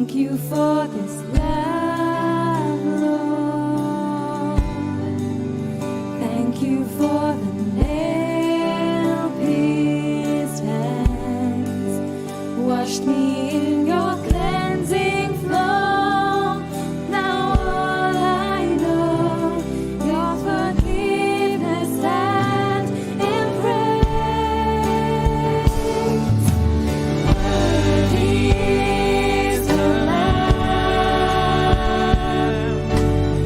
Thank you for this love, Lord. Thank you for the nail-pierced hands. Washed me in your cleansing flow. Now all I know, your forgiveness and embrace. Worthy is the Lamb,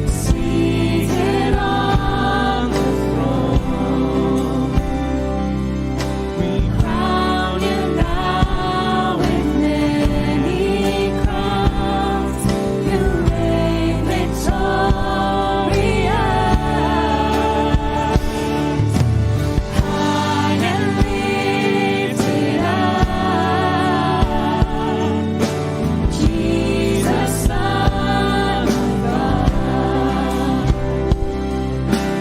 seated on the throne. We crown you now with many crowns. You reign victorious. High and lifted up, Jesus, Son of God,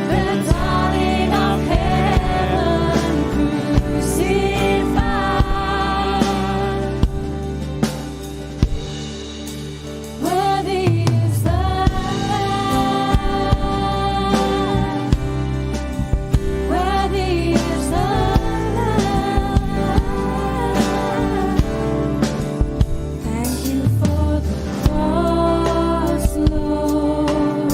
the darling of heaven crucified. Worthy is the Lamb. Worthy is the Lamb. Thank you for the cross, Lord.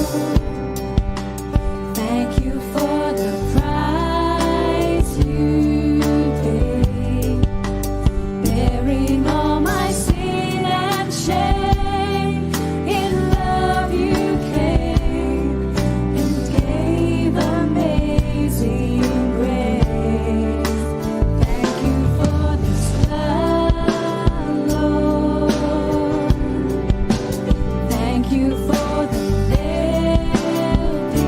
Thank you for the price you paid, bearing all my sin and shame. In love you came and gave amazing grace. Thank you for this love, Lord. Thank you for the nail-pierced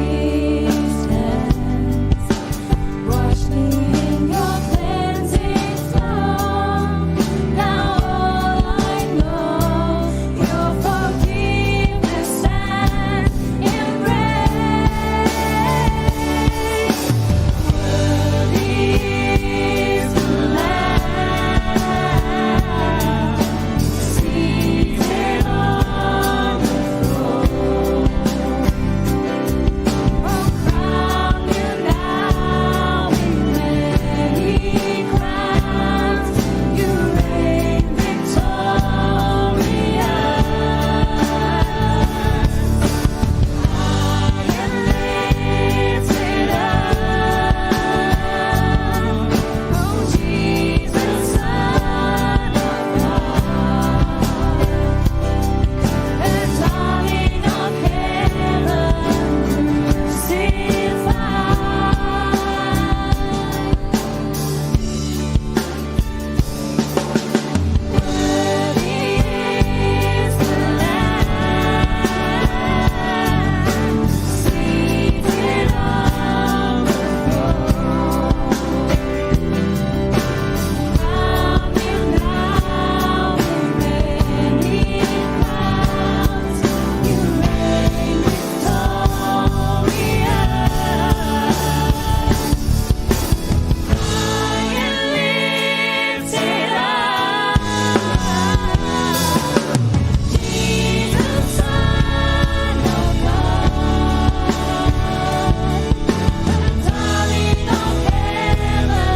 hands. Wash me in your cleansing flow. Now all I know, your forgiveness and embrace. Worthy is the Lamb, seated on the throne. Oh, crown you now with many crowns. You reign victorious. High and lifted up, oh Jesus, Son of God, the darling of heaven crucified. Worthy is the Lamb, seated on the throne. Crown you now with many crowns. You reign victorious. High and lifted up, Jesus, Son of God, the darling of heaven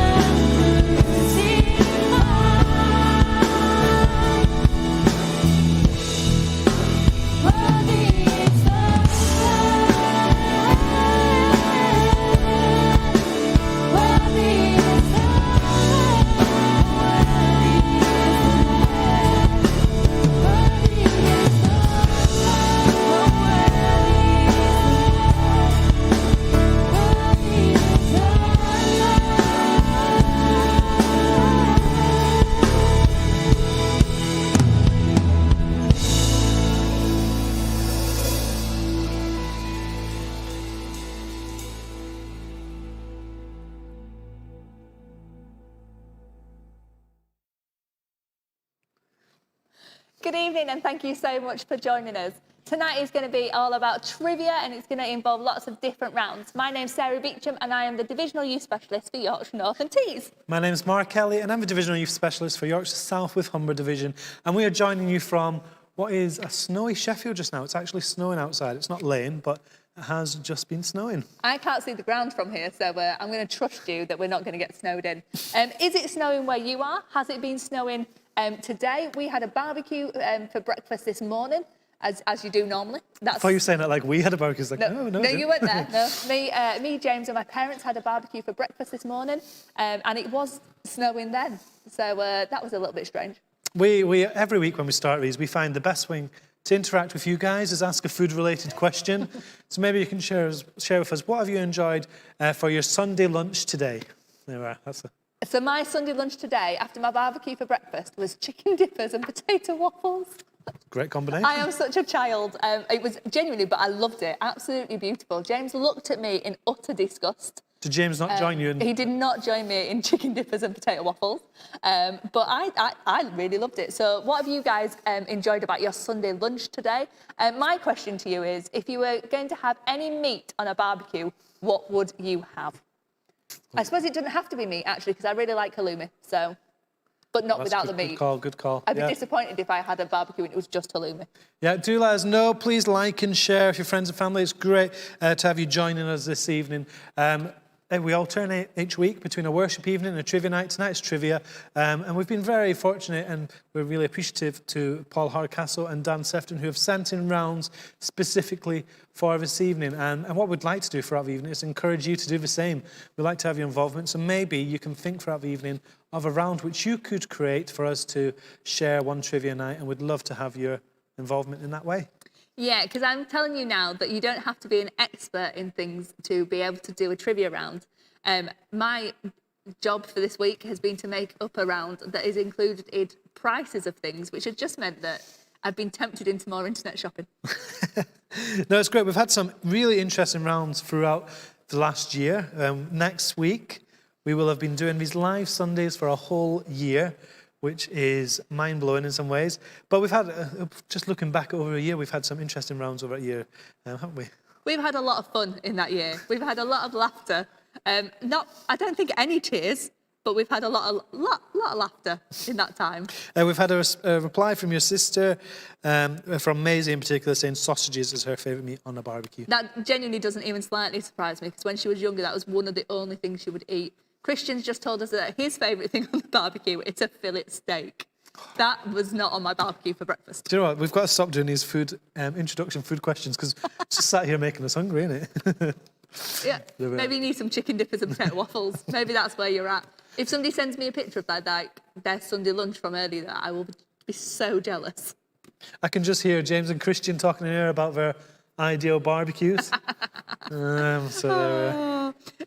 crucified. Worthy is the Lamb. Worthy is the Worthy is the Good evening and thank you so much for joining us. Tonight is going to be all about trivia and it's going to involve lots of different rounds. My name's Sarah Beecham and I am the Divisional Youth Specialist for Yorkshire North and Tees. My name's Mark Kelly and I'm a Divisional Youth Specialist for Yorkshire South with Humber Division, and we are joining you from what is a snowy Sheffield just now. It's actually snowing outside. It's not laying, but it has just been snowing. I can't see the ground from here, so I'm going to trust you that we're not going to get snowed in. Is it snowing where you are? Has it been snowing today? We had a barbecue for breakfast this morning, as you do normally. I thought you were saying that like we had a barbecue. It's like, no, you weren't there. No, me, James, and my parents had a barbecue for breakfast this morning, and it was snowing then. So that was a little bit strange. We every week when we start these, we find the best way to interact with you guys is ask a food-related question. So maybe you can share with us, what have you enjoyed for your Sunday lunch today? There we are. So my Sunday lunch today, after my barbecue for breakfast, was chicken dippers and potato waffles. Great combination. I am such a child. It was genuinely, but I loved it. Absolutely beautiful. James looked at me in utter disgust. Did James not join you? He did not join me in chicken dippers and potato waffles, but I really loved it. So what have you guys enjoyed about your Sunday lunch today? My question to you is, if you were going to have any meat on a barbecue, what would you have? I suppose it doesn't have to be meat, actually, because I really like halloumi, so... But not without the meat. Good call. I'd be disappointed if I had a barbecue and it was just halloumi. Yeah, do let us know. Please like and share with your friends and family. It's great to have you joining us this evening. We alternate each week between a worship evening and a trivia night. Tonight's trivia. And we've been very fortunate and we're really appreciative to Paul Hardcastle and Dan Sefton, who have sent in rounds specifically for this evening. And what we'd like to do throughout the evening is encourage you to do the same. We'd like to have your involvement. So maybe you can think throughout the evening of a round which you could create for us to share one trivia night. And we'd love to have your involvement in that way. Yeah, because I'm telling you now that you don't have to be an expert in things to be able to do a trivia round. My job for this week has been to make up a round that is included in prices of things, which has just meant that I've been tempted into more internet shopping. No, it's great. We've had some really interesting rounds throughout the last year. Next week, we will have been doing these live Sundays for a whole year, which is mind-blowing in some ways. But we've had, just looking back over a year, we've had some interesting rounds over a year, haven't we? We've had a lot of fun in that year. We've had a lot of laughter. I don't think any tears, but we've had a lot of laughter in that time. We've had a reply from your sister, from Maisie in particular, saying sausages is her favourite meat on a barbecue. That genuinely doesn't even slightly surprise me, because when she was younger, that was one of the only things she would eat. Christian's just told us that his favourite thing on the barbecue is a fillet steak. That was not on my barbecue for breakfast. Do you know what? We've got to stop doing these food introduction food questions because it's just sat here making us hungry, isn't it? Yeah, maybe you need some chicken dippers and potato waffles. Maybe that's where you're at. If somebody sends me a picture of their Sunday lunch from earlier, I will be so jealous. I can just hear James and Christian talking in here about their ideal barbecues.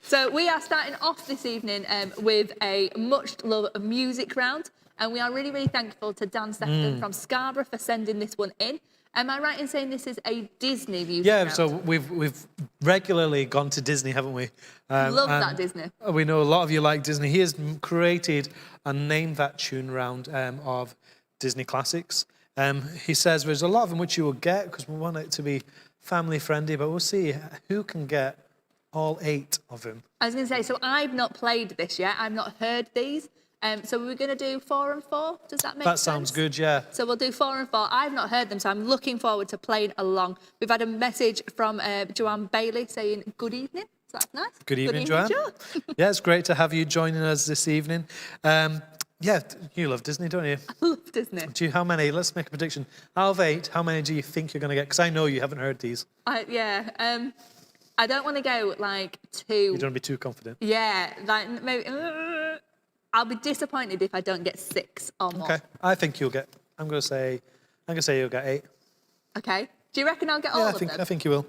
So we are starting off this evening with a much-loved music round, and we are really, really thankful to Dan Sefton from Scarborough for sending this one in. Am I right in saying this is a Disney music round? So we've regularly gone to Disney, haven't we? Love that Disney. We know a lot of you like Disney. He has created and named that tune round of Disney classics. He says there's a lot of them which you will get because we want it to be family friendly, but we'll see who can get all 8 of them. I was going to say, so I've not played this yet. I've not heard these. So we're going to do 4 and 4. Does that make sense? That sounds good, yeah. So we'll do 4 and 4. I've not heard them, so I'm looking forward to playing along. We've had a message from Joanne Bailey saying good evening. So that's nice. Good evening, Joanne. Jo. Yeah, it's great to have you joining us this evening. Yeah, you love Disney, don't you? I love Disney. How many? Let's make a prediction. Out of 8, how many do you think you're going to get? Because I know you haven't heard these. I don't want to go like 2. You don't be too confident. Yeah, like maybe. I'll be disappointed if I don't get 6 or more. Okay, I think you'll get. I'm going to say you'll get 8. Okay. Do you reckon I'll get all of them? I think you will.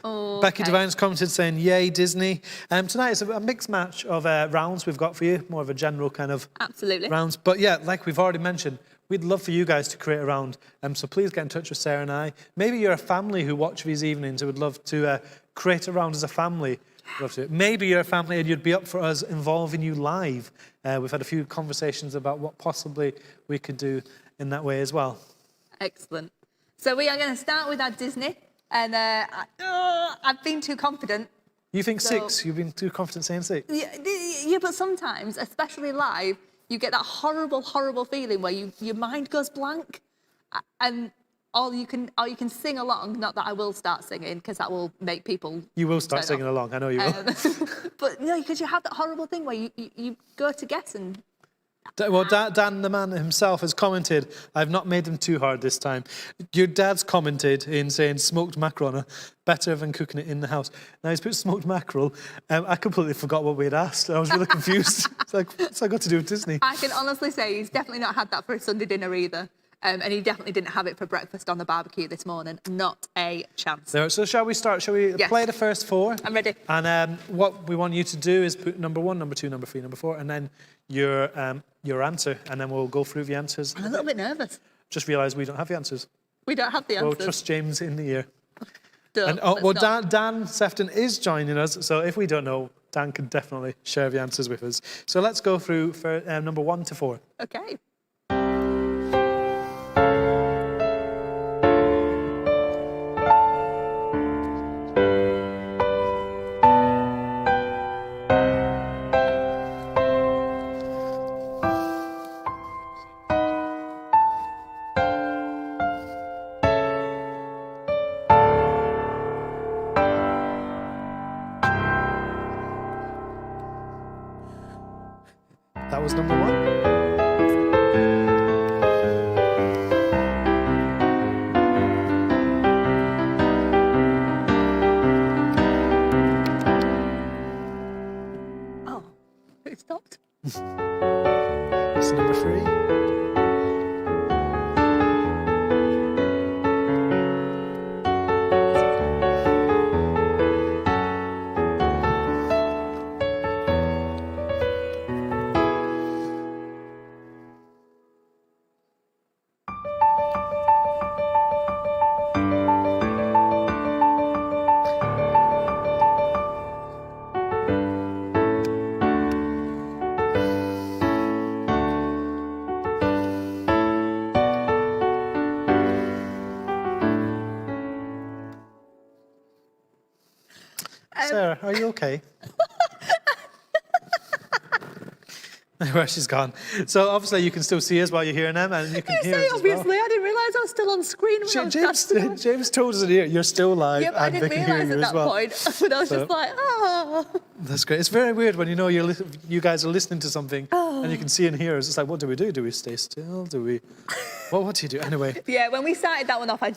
Oh, Becky okay. Devine's commented saying, yay, Disney. Tonight is a mixed match of rounds we've got for you, more of a general kind of Absolutely. rounds. But yeah, like we've already mentioned, we'd love for you guys to create a round. So please get in touch with Sarah and I. Maybe you're a family who watch these evenings who would love to create a round as a family. Love to. Maybe you're a family and you'd be up for us involving you live. We've had a few conversations about what possibly we could do in that way as well. Excellent. So we are going to start with our Disney. And I've been too confident. You think 6? You've been too confident saying 6? Yeah, but sometimes, especially live, you get that horrible, horrible feeling where your mind goes blank. And or you can sing along. Not that I will start singing, because that will make people. You will start turn singing off. along. I know you will. But no, because you have that horrible thing where you go to guess and. Well, Dan, the man himself, has commented, I've not made them too hard this time. Your dad's commented in saying smoked mackerel are better than cooking it in the house. Now, he's put smoked mackerel. I completely forgot what we had asked. I was really confused. It's like, what's that got to do with Disney? I can honestly say he's definitely not had that for his Sunday dinner either. And he definitely didn't have it for breakfast on the barbecue this morning. Not a chance. So shall we start? Shall we Yes. play the first four? I'm ready. And what we want you to do is put number 1, number 2, number 3, number 4, and then your answer, and then we'll go through the answers. I'm a little bit nervous. Just realised we don't have the answers. We don't have the We'll answers. trust James in the ear. Duh, And let's not. Dan Sefton is joining us, so if we don't know, Dan can definitely share the answers with us. So let's go through for number 1 to 4. Okay. That was number 1. Oh, it stopped. That's number 3. Sarah, are you okay? Where she's gone. So obviously you can still see us while you're hearing them, and you can hear us as Obviously, well. I didn't realise I was still on screen when I was dancing. James told us in here, you're still live, Yeah, but I and they didn't can hear realise you at as that well. point. But I was So- just like, oh. That's great. It's very weird when you know you guys are listening to something, and you can see and hear us. It's like, what do we do? Do we stay still? Do we? What do you do? Anyway, Yeah, when we started that one off, I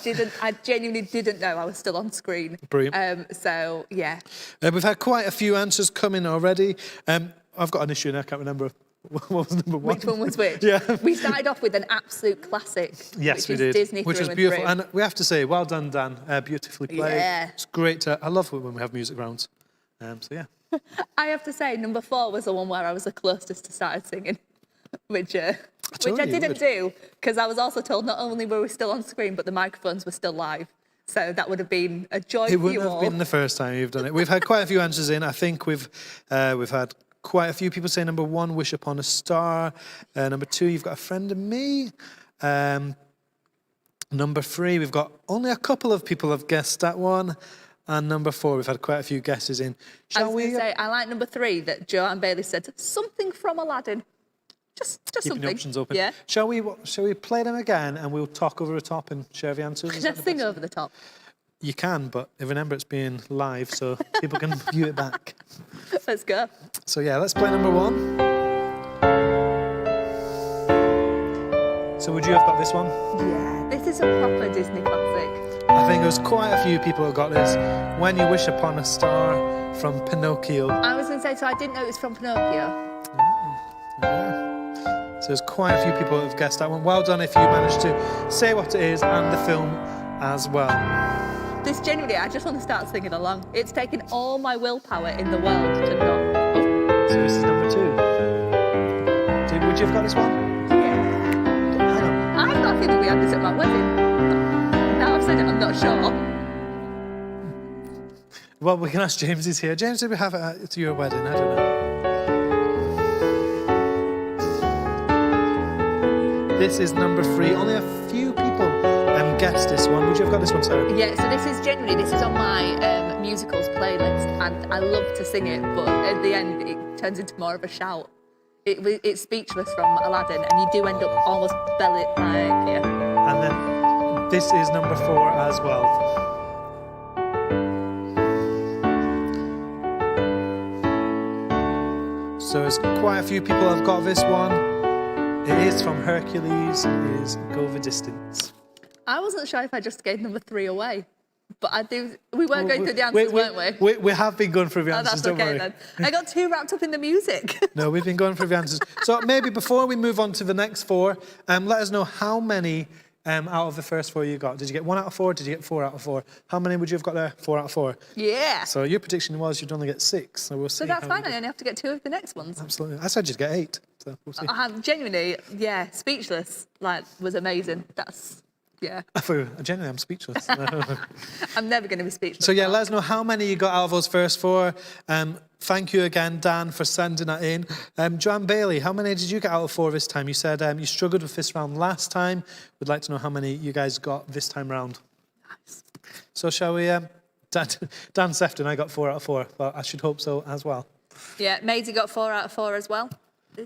genuinely didn't know I was still on screen. Brilliant. So, yeah. we've had quite a few answers come in already. I've got an issue and I can't remember what was number 1. Which one was which? Yeah. We started off with an absolute classic. Yes, which we is did. Disney which through was and beautiful. through. And we have to say, well done, Dan. Beautifully played. Yeah. It's great. I love it when we have music rounds. So, yeah. I have to say, number 4 was the one where I was the closest to started singing, which I told you you didn't would. do, because I was also told not only were we still on screen, but the microphones were still live. So that would have been a joy It for wouldn't you have all. been the first time you've done it. We've had quite a few answers in. I think we've had quite a few people say number 1, Wish Upon a Star. Number 2, You've Got a Friend in Me. Number 3, we've got only a couple of people have guessed that one. And number 4, we've had quite a few guesses in. I Shall was we? going to say, I like number 3 that Joanne Bailey said something from Aladdin. Just Keeping something. the options open. Yeah. Shall we play them again and we'll talk over the top and share the answers? Is Can I that the sing best? over the top? You can, but remember it's being live, so people can view it back. Let's go. So yeah, let's play number 1. So would you have got this one? Yeah. This is a proper Disney classic. I think there's quite a few people who got this. When You Wish Upon a Star from Pinocchio. I was going to say, so I didn't know it was from Pinocchio. Yeah. So there's quite a few people who have guessed that one. Well done if you managed to say what it is and the film as well. This genuinely, I just want to start singing along. It's taken all my willpower in the world to know. Oh, So this is number 2. Would you have got this one? yeah. Hang on. I've got a feeling we had this at my wedding. Now I've said it, I'm not sure. Well, we can ask James. He's here. James, did we have it at your wedding? I don't know. This is number 3. Only a few people guessed this one. Would you have got this one, Sarah? Yeah, so this is on my musicals playlist, and I love to sing it, but at the end it turns into more of a shout. It's Speechless from Aladdin, and you do end up almost belly like, yeah. And then this is number 4 as well. So there's quite a few people have got this one. It is from Hercules. It is Go the Distance. I wasn't sure if I just gave number 3 away. But I do. We weren't going through the answers, weren't we? We have been going through the Oh, answers, that's don't okay worry. then. I got too wrapped up in the music. No, we've been going through the answers. So maybe before we move on to the next 4, let us know how many out of the first 4 you got. Did you get 1 out of 4? Did you get 4 out of 4? How many would you have got there? 4 out of 4. Yeah. So your prediction was you'd only get 6. So we'll see. So that's how fine. you I only have to get 2 of the next ones. Absolutely. I said you'd get 8. So we'll see. I'm genuinely, yeah, speechless. Like, was amazing. That's, yeah. Genuinely, I'm speechless. I'm never going to be speechless. So yeah, let us know how many you got out of those first 4. Thank you again, Dan, for sending that in. Joanne Bailey, how many did you get out of 4 this time? You said you struggled with this round last time. We'd like to know how many you guys got this time round. Nice. So shall we? Dan Sefton, I got 4 out of 4. Well, I should hope so as well. Yeah, Maisie got 4 out of 4 as well.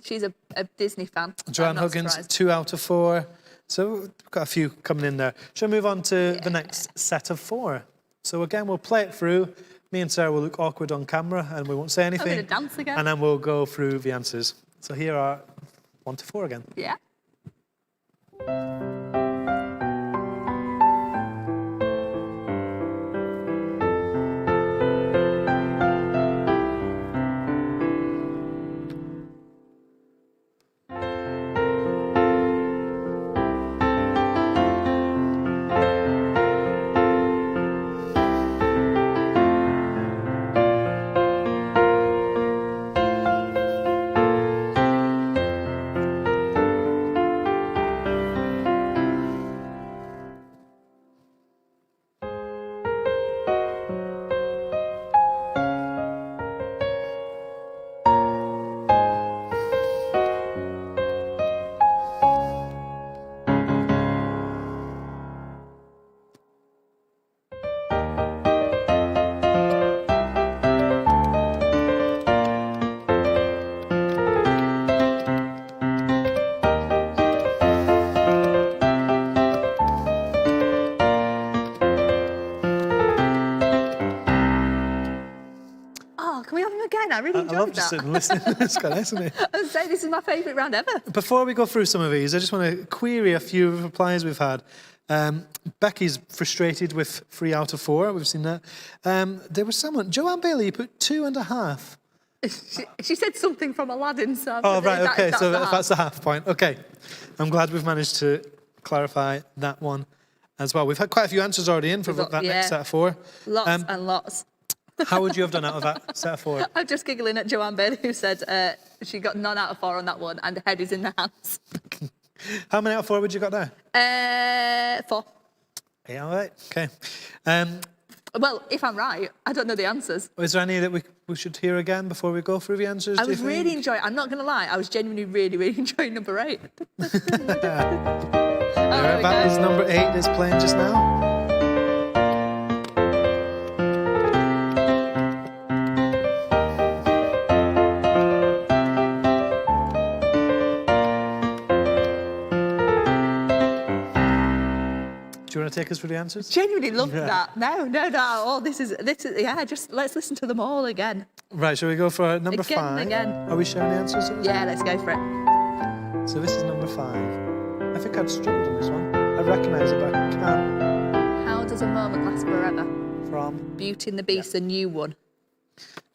She's a Disney fan. Joanne I'm not Huggins, surprised. 2 out of 4. So we've got a few coming in there. Shall we move on to the next set of 4? So again, we'll play it through. Me and Sarah will look awkward on camera and we won't say anything. I'm going to dance again. And then we'll go through the answers. So here are 1 to 4 again. Yeah. Can we have them again? I really I enjoyed love that. just sitting and listening. It's quite nice, isn't it? I was saying, this is my favourite round ever. Before we go through some of these, I just want to query a few replies we've had. Becky's frustrated with 3 out of 4. We've seen that. There was someone, Joanne Bailey, you put 2.5. She said something from Aladdin, so... Oh, right, okay, so the half. that's a half point. Okay, I'm glad we've managed to clarify that one as well. We've had quite a few answers already in for We've got- that yeah. next set of 4. Lots and lots. How would you have done out of that set of 4? I'm just giggling at Joanne Bailey, who said she got none out of 4 on that one, and the head is in the hands. How many out of 4 would you got there? 4. Yeah, all right, okay. Well, if I'm right, I don't know the answers. Is there any that we should hear again before we go through the answers? I do you was really think? enjoying. I'm not going to lie. I was genuinely really enjoying number 8. Yeah, there we that go. is number 8 that's playing just now. Do you want to take us through the answers? Genuinely loved Yeah. that. No. Oh, this is yeah. Just let's listen to them all again. Right, shall we go for number Again 5? and again. Are we sharing the answers? Yeah, let's go for it. So this is number 5. I think I'd struggled on this one. I recognise it, but I can't. How does a moment last forever? From Beauty and the Beast, a new one.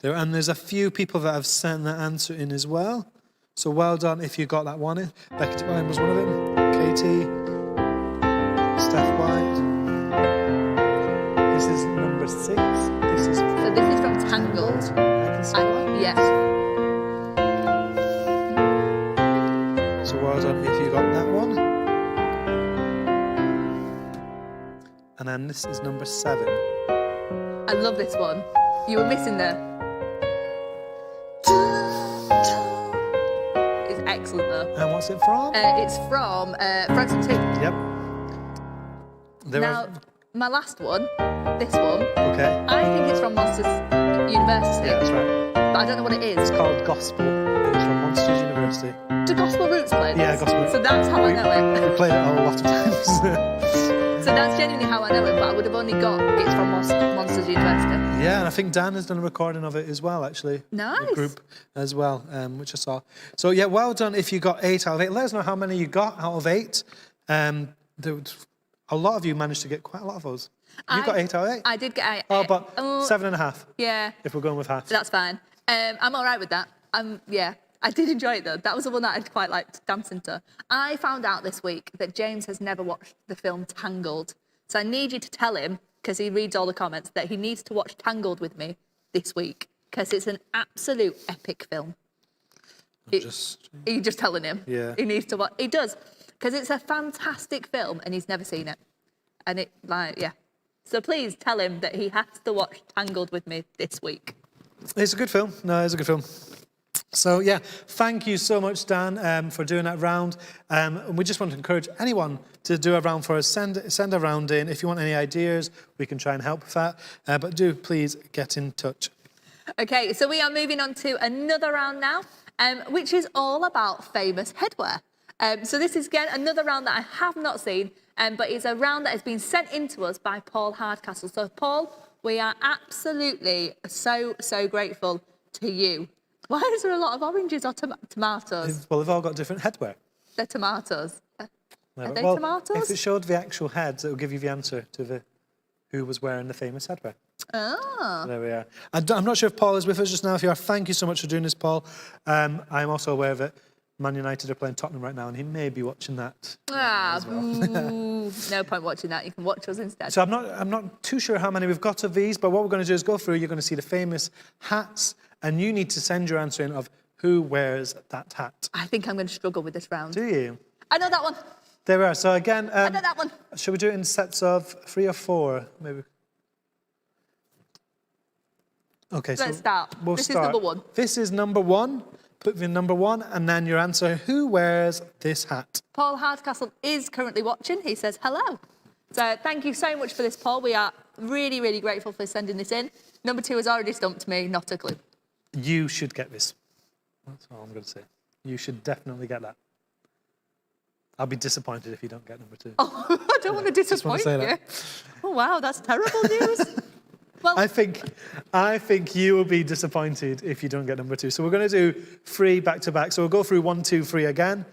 there, and there's a few people that have sent that answer in as well. So well done if you got that one in. Becky Devine was one of them. Katie, Steph White. This is number 6. This is So this is from Tangled. I can see why. Yes. So well done if you got that one. And then this is number 7. I love this one. You were missing the. It's excellent though. And what's it from? It's from Frozen 2. Yep. There Now, are, my last one, this one, okay. I think it's from Monsters University, Yeah, that's right. but I don't know what it It's is. called Gospel. It's from Monsters University. Do Gospel Roots play this? Yeah, Gospel Roots. So that's how I know it. We played it a lot of times. films. So that's genuinely how I know it, but I would have only got it's from Monsters University. Yeah, and I think Dan has done a recording of it as well, actually. Nice. The group as well, which I saw. So yeah, well done if you got 8 out of 8. Let us know how many you got out of 8. A lot of you managed to get quite a lot of those. You got 8 out of 8? I did get 8. Oh, but 7.5. Yeah. If we're going with half. That's fine. I'm all right with that. Yeah, I did enjoy it though. That was the one that I'd quite liked dancing to. I found out this week that James has never watched the film Tangled. So I need you to tell him, because he reads all the comments, that he needs to watch Tangled with me this week, because it's an absolute epic film. Are you just telling him? Yeah. He needs to watch. He does, because it's a fantastic film and he's never seen it. And it, yeah. So please tell him that he has to watch Tangled with me this week. It's a good film. No, it's a good film. So, yeah, thank you so much, Dan, for doing that round. And we just want to encourage anyone to do a round for us. Send a round in. If you want any ideas, we can try and help with that. But do please get in touch. Okay, so we are moving on to another round now, which is all about famous headwear. So this is, again, another round that I have not seen, but it's a round that has been sent in to us by Paul Hardcastle. So, Paul, we are absolutely so grateful to you. Why is there a lot of oranges or tomatoes? Well, they've all got different headwear. They're tomatoes. Are they Well, tomatoes? if it showed the actual heads, it will give you the answer to who was wearing the famous headwear. Oh. There we are. I'm not sure if Paul is with us just now. If you are, thank you so much for doing this, Paul. I'm also aware that Man United are playing Tottenham right now, and he may be watching that. Boo. No point watching that. You can watch us instead. So I'm not too sure how many we've got of these, but what we're going to do is go through. You're going to see the famous hats, and you need to send your answer in of who wears that hat. I think I'm going to struggle with this round. Do you? I know that one. There we are. So again, I know that one. should we do it in sets of 3 or 4? Maybe. Okay, so Let's start. We'll This start. is number 1. This is number 1. Put in number 1, and then your answer. Who wears this hat? Paul Hardcastle is currently watching. He says hello. So thank you so much for this, Paul. We are really grateful for sending this in. Number 2 has already stumped me. Not a clue. You should get this. That's all I'm going to say. You should definitely get that. I'll be disappointed if you don't get number 2. Oh, I don't want to disappoint say you. that. Oh, wow, that's terrible news. Well, I think you will be disappointed if you don't get number 2. So we're going to do 3 back to back. So we'll go through 1, 2, 3 again,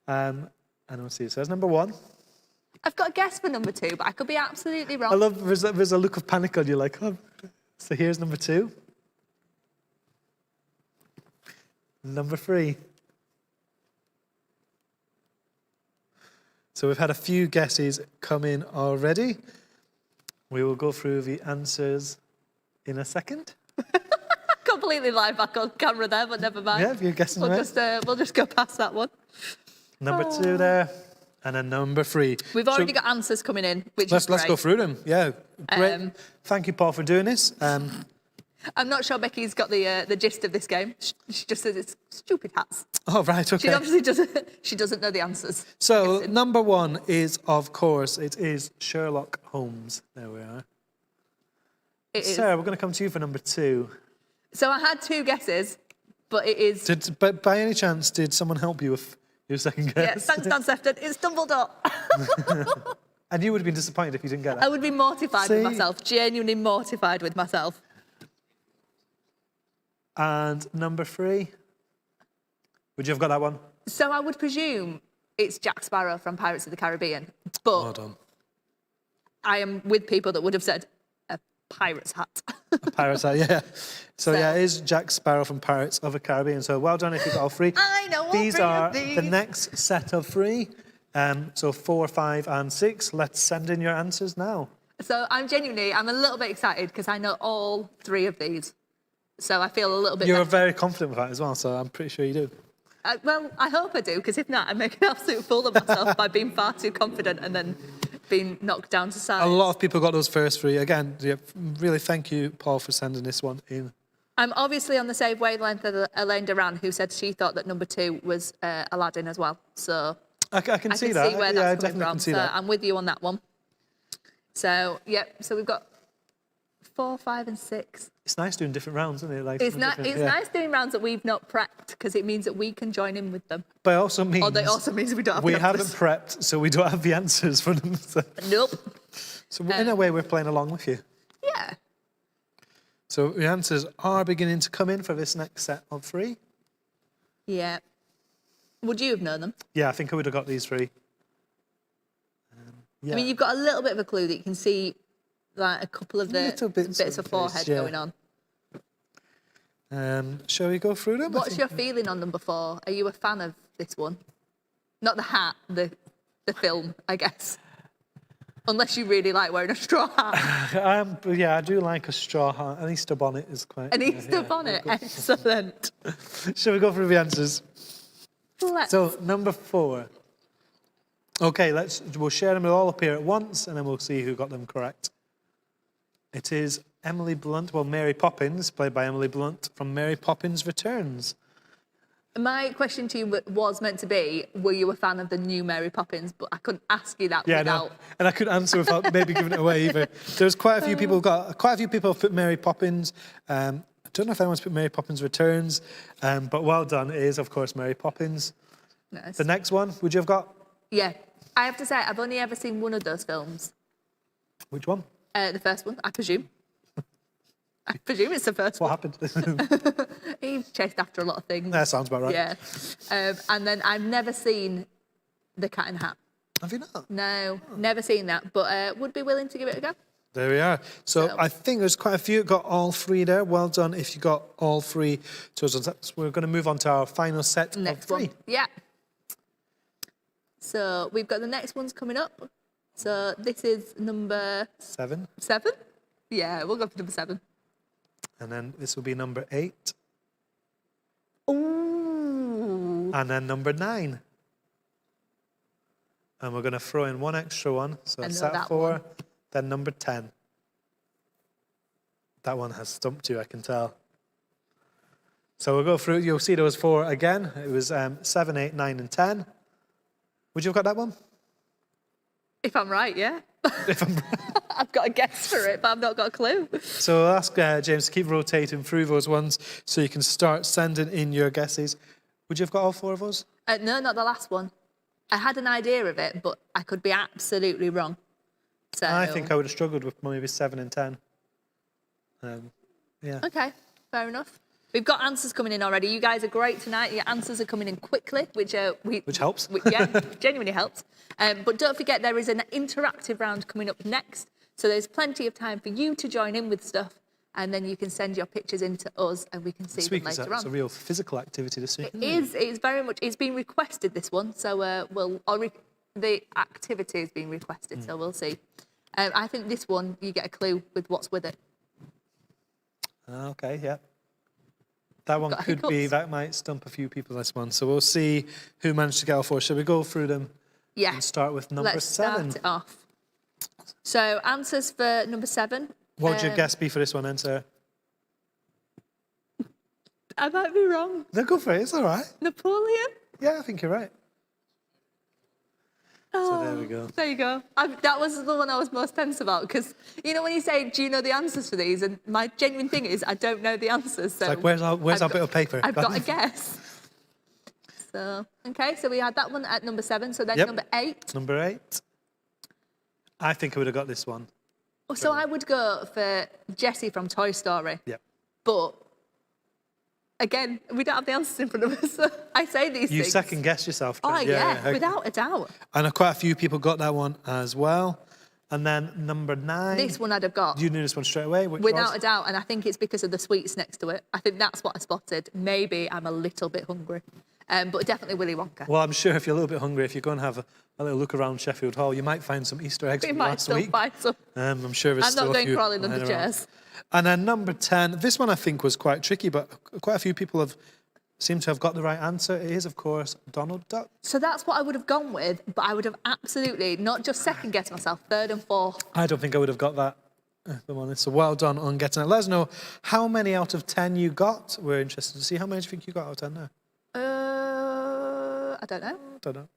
and we'll see. So that's number 1. I've got a guess for number 2, but I could be absolutely wrong. I love there's a look of panic on you, like, oh. So here's number 2. Number 3. So we've had a few guesses come in already. We will go through the answers in a second. Completely live back on camera there, but never mind. Yeah, if you're guessing right. We'll just go past that one. Number 2 there, and then number 3. We've already got answers coming in, which is great. Let's go through them. Yeah, great. Thank you, Paul, for doing this. I'm not sure Becky's got the gist of this game. She just says it's stupid hats. Oh, right, okay. She obviously doesn't know the answers. So number 1 is, of course, it is Sherlock Holmes. There we are. It is. Sarah, we're going to come to you for number 2. So I had 2 guesses, but it is... But by any chance, did someone help you with your second guess? Yeah, thanks, Dan Sefton. It's Dumbledore. And you would have been disappointed if you didn't get that. I would be mortified with myself, genuinely mortified with myself. And number 3? Would you have got that one? So I would presume it's Jack Sparrow from Pirates of the Caribbean, but Well done. I am with people that would have said a pirate's hat. A pirate's hat, yeah. So yeah, it is Jack Sparrow from Pirates of the Caribbean. So well done if you got all 3. I know all These 3 are of these. the next set of 3. So 4, 5, and 6. Let's send in your answers now. So I'm a little bit excited because I know all 3 of these. So I feel a little bit You're better. very confident with that as well, so I'm pretty sure you do. Well, I hope I do, because if not, I make an absolute fool of myself by being far too confident and then being knocked down to size. A lot of people got those first 3. Again, yeah, really thank you, Paul, for sending this one in. I'm obviously on the same wavelength as Elaine Duran, who said she thought that number 2 was Aladdin as well. So I can see that. I can see where Yeah, I that's coming definitely from. can see So that. I'm with you on that one. So, yeah, so we've got 4, 5, and 6. It's nice doing different rounds, isn't it? Like It's, from ni- different- it's yeah. nice doing rounds that we've not prepped because it means that we can join in with them. But it also means Or that also means we don't have we the haven't answers. prepped, so we don't have the answers for them. Nope. So in a way, we're playing along with you. Yeah. So the answers are beginning to come in for this next set of 3. Yeah. Would you have known them? Yeah, I think I would have got these 3. Yeah. I mean, you've got a little bit of a clue that you can see like a couple of the Little bits bits of of forehead this, yeah. going on. Shall we go through them? I What's think- your feeling on number 4? Are you a fan of this one? Not the hat, the film, I guess. Unless you really like wearing a straw hat. But yeah, I do like a straw hat. An Easter bonnet is quite... An Easter bonnet. Excellent. Shall we go through the answers? Let's. So, number 4. Okay, we'll share them all up here at once, and then we'll see who got them correct. It is Emily Blunt, Mary Poppins, played by Emily Blunt, from Mary Poppins Returns. My question to you was meant to be, were you a fan of the new Mary Poppins? But I couldn't ask you that Yeah, without... no, and I couldn't answer without maybe giving it away either. There's quite a few people have put Mary Poppins. I don't know if anyone's put Mary Poppins Returns, but well done. It is, of course, Mary Poppins. Nice. The next one, would you have got? Yeah. I have to say, I've only ever seen one of those films. Which one? The first one, I presume. I presume it's the first What one. happened? He chased after a lot of things. That sounds about right. Yeah. And then I've never seen The Cat in the Hat. Have you not? No, never seen that, but would be willing to give it a go. There we are. So So- I think there's quite a few got all 3 there. Well done if you got all 3. So we're going to move on to our final set Next of 3. one. Yeah. So we've got the next ones coming up. So this is number 7. 7. Yeah, we'll go for number 7. And then this will be number 8. Ooh. And then number 9. And we're going to throw in one extra one. So I it's know at that 4, one. then number 10. That one has stumped you, I can tell. So we'll go through. You'll see there was 4 again. It was 7, 8, 9, and 10. Would you have got that one? If I'm right, yeah. If I'm I've got a guess for it, but I've not got a clue. So I'll ask James to keep rotating through those ones so you can start sending in your guesses. Would you have got all 4 of those? No, not the last one. I had an idea of it, but I could be absolutely wrong. So I think I would have struggled with maybe 7 and 10. Yeah. Okay, fair enough. We've got answers coming in already. You guys are great tonight. Your answers are coming in quickly, which helps. Yeah, genuinely helps. But don't forget, there is an interactive round coming up next. So there's plenty of time for you to join in with stuff, and then you can send your pictures in to us, and we can see This them week is later it's a on. real physical activity this week. It is. It's very much. It's been requested, this one. So the activity has been requested. So we'll see. I think this one you get a clue with what's with it. Okay, yeah. That one Got could be, hiccups. that might stump a few people, this one. So we'll see who managed to get all 4. Shall we go through them Yeah. and start with number Let's 7? start it off. So answers for number 7. What would your guess be for this one then, Sarah? I might be wrong. No, go for it. It's all right. Napoleon? Yeah, I think you're right. Oh, So there we go. There you go. That was the one I was most tense about because, you know, when you say, do you know the answers for these? And my genuine thing is, I don't know the answers. So It's like, where's our bit of paper? I've got a guess. So, okay, so we had that one at number 7. So then Yep. number 8. Number 8. I think I would have got this one. So I would go for Jessie from Toy Story. Yep. But, again, we don't have the answers in front of us. So I say these You things. second guess yourself. Oh, Trent. yeah, without a doubt. And quite a few people got that one as well. And then number 9. This one I'd have got. You knew this one straight away. Which Without was? a doubt, and I think it's because of the sweets next to it. I think that's what I spotted. Maybe I'm a little bit hungry, but definitely Willy Wonka. Well, I'm sure if you're a little bit hungry, if you go and have a little look around Sheffield Hall, you might find some Easter eggs We from might last still week. find some. I'm sure there's I'm still not a going few crawling under lying around. chairs. And then number 10, this one I think was quite tricky, but quite a few people have seem to have got the right answer. It is, of course, Donald Duck. So that's what I would have gone with, but I would have absolutely not just second guessed myself, 3rd and 4th. I don't think I would have got that, if I'm honest. So well done on getting it. Let us know how many out of 10 you got. We're interested to see how many do you think you got out of 10 now. I don't know. Don't know.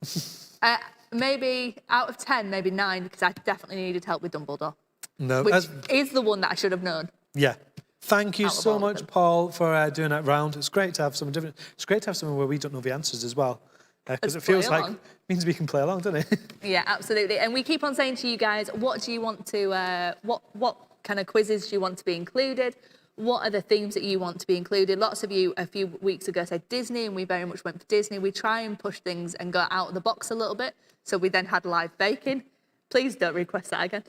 Maybe out of 10, maybe 9, because I definitely needed help with Dumbledore. No, which is the one that I should have known. yeah. Thank you Out of so all of much, them. Paul, for doing that round. It's great to have someone different. It's great to have someone where we don't know the answers as well. Because Let's it feels play like, along. means we can play along, doesn't it? Yeah, absolutely. And we keep on saying to you guys, what do you want to, what kind of quizzes do you want to be included? What are the themes that you want to be included? Lots of you a few weeks ago said Disney, and we very much went for Disney. We try and push things and go out of the box a little bit. So we then had live baking. Please don't request that again.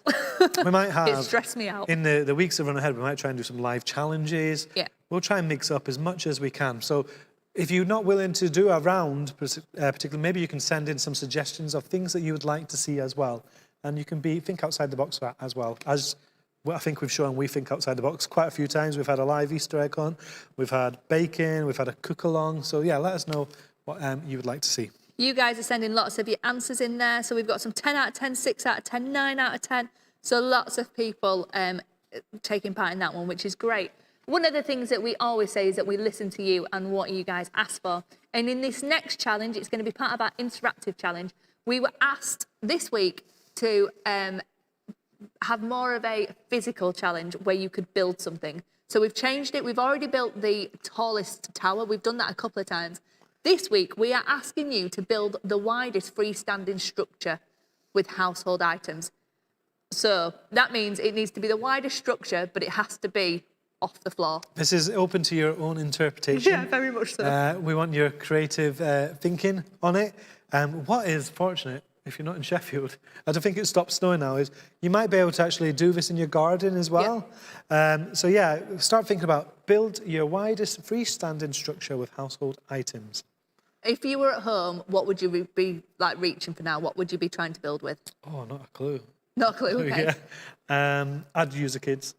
We might have. It stressed me out. In the weeks that run ahead, we might try and do some live challenges. Yeah. We'll try and mix up as much as we can. So if you're not willing to do a round, particularly, maybe you can send in some suggestions of things that you would like to see as well. And you can think outside the box for that as well. As well, I think we've shown we think outside the box quite a few times. We've had a live Easter egg hunt, we've had baking, we've had a cook along. So yeah, let us know what you would like to see. You guys are sending lots of your answers in there. So we've got some 10 out of 10, 6 out of 10, 9 out of 10. So lots of people taking part in that one, which is great. One of the things that we always say is that we listen to you and what you guys ask for. And in this next challenge, it's going to be part of our interactive challenge. We were asked this week to have more of a physical challenge where you could build something. So we've changed it. We've already built the tallest tower. We've done that a couple of times. This week, we are asking you to build the widest freestanding structure with household items. So that means it needs to be the widest structure, but it has to be off the floor. This is open to your own interpretation. Yeah, very much so. We want your creative thinking on it. What is fortunate, if you're not in Sheffield, I don't think it stopped snowing now, is you might be able to actually do this in your garden as well. So yeah, start thinking about build your widest freestanding structure with household items. If you were at home, what would you be like reaching for now? What would you be trying to build with? Oh, not a clue. No clue, okay. Yeah. I'd use the kids.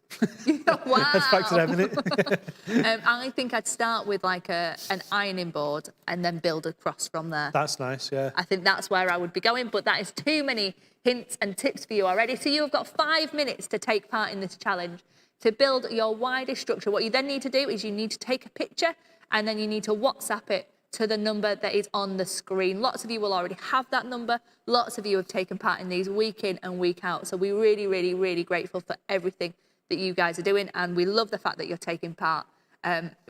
Wow. Let's factor them in it. I think I'd start with like an ironing board and then build across from there. That's nice, yeah. I think that's where I would be going, but that is too many hints and tips for you already. So you have got 5 minutes to take part in this challenge to build your widest structure. What you then need to do is you need to take a picture and then you need to WhatsApp it to the number that is on the screen. Lots of you will already have that number. Lots of you have taken part in these week in and week out. So we're really, really, really grateful for everything that you guys are doing. And we love the fact that you're taking part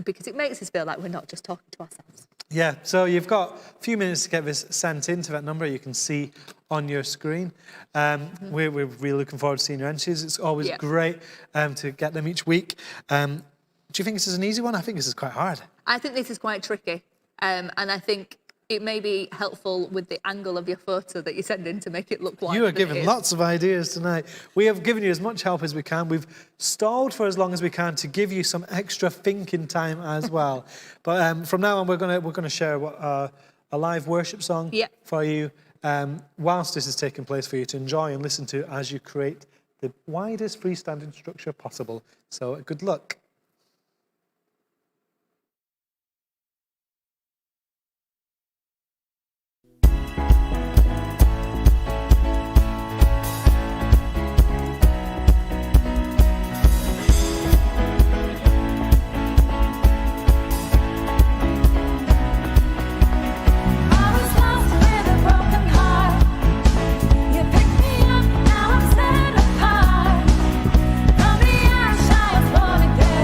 because it makes us feel like we're not just talking to ourselves. Yeah, so you've got a few minutes to get this sent in to that number you can see on your screen. We're really looking forward to seeing your entries. It's always great to get them each week. Do you think this is an easy one? I think this is quite hard. I think this is quite tricky. And I think it may be helpful with the angle of your photo that you send in to make it look wider. You are given lots of ideas tonight. We have given you as much help as we can. We've stalled for as long as we can to give you some extra thinking time as well. But from now on, we're gonna share a live worship song for you whilst this is taking place for you to enjoy and listen to as you create the widest freestanding structure possible. So good luck. I was lost with a broken heart. You picked me up, now I'm set apart. From the ash I have flown again.